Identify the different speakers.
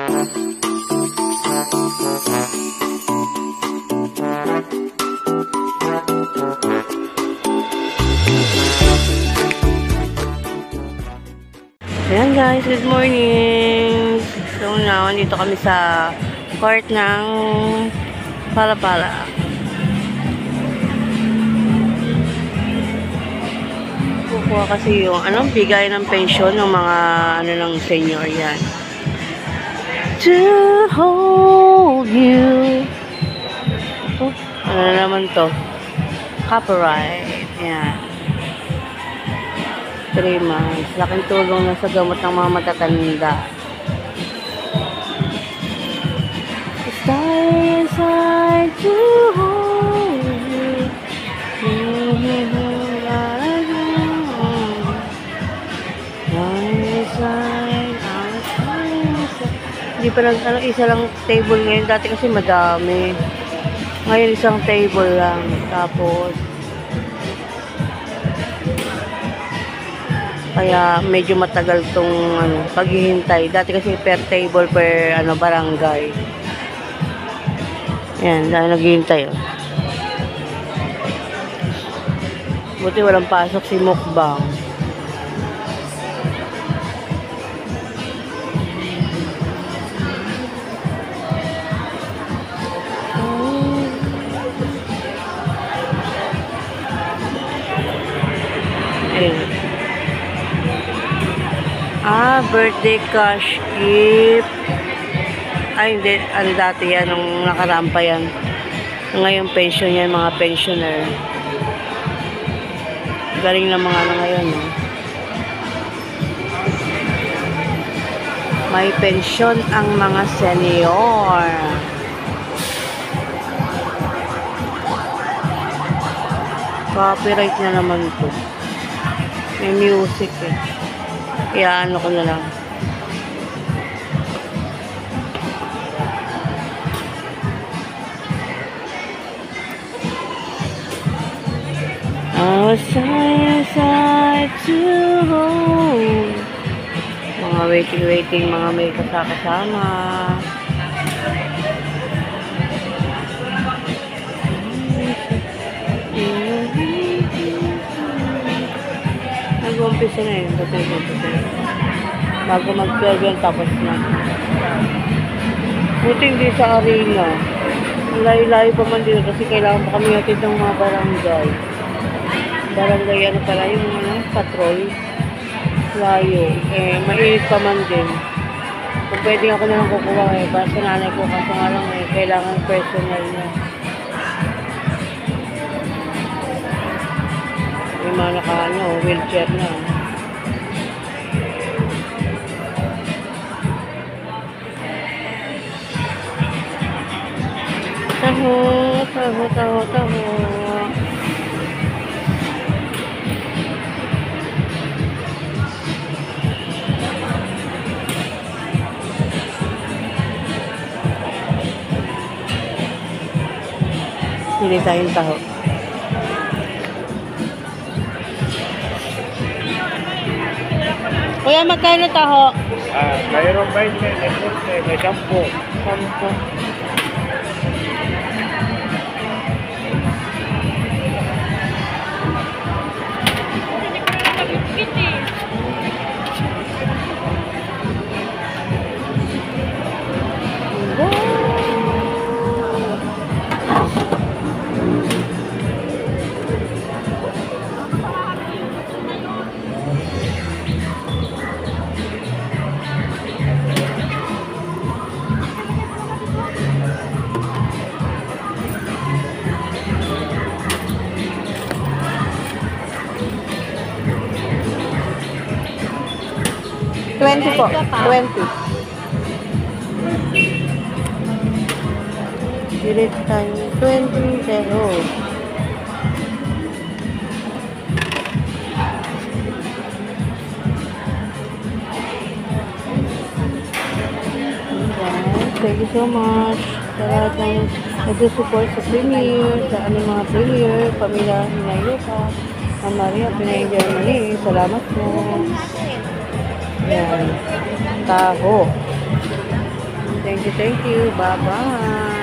Speaker 1: Ayan guys, good morning. So now, dito kami sa court ng Pala-Pala. Kukuha kasi yung bigay ng pensyon ng mga ng senior yan. To hold you. Ito, ano na naman to? Copyright. Ayan. 3 months. Laking tulong na sa gamot ng mga matatanda. Stay inside to hold you. Hindi pa isa lang table ngayon. Dati kasi madami. Ngayon isang table lang. Tapos kaya medyo matagal tong paghihintay. Dati kasi per table per barangay. Ayan, dahil naghihintay. Buti walang pasok si Mukbang. Ayan. Birthday cash gift. Ay, hindi. Dati yan. Nung nakarampa yan. Ngayon, pension yan. Mga pensioner. Galing na mga ngayon. May pension ang mga senior. Copyright na naman to. May music eh. Kaya ko na lang. Outside to hold. Mga waiting, mga may kasama. Nag-umpisa na yun. Bago mag-12 yan, tapos na. Buti hindi sa arena. Layo-layo pa man dito kasi kailangan pa kami natin ng mga barangay. Barangay pala yung patrol. Layo. Mainit pa man din. Kung pwede ako na lang kukuha para sa nanay ko kasi nga lang kailangan personal niya. Yung mga wheelchair na. Taho. Pili tayong taho. Kuya, magkano taho?
Speaker 2: Mayroon 20, may 10.
Speaker 1: 10. $20 po. 20. Direct time. 20 pesos. Thank you so much sa lahat ng nag-support sa premiere, sa aming mga premiere, pamilya Hinayoka, Ma'am Maria, Pinay Germany. Salamat po. Yan. Taho. Thank you, thank you. Bye-bye.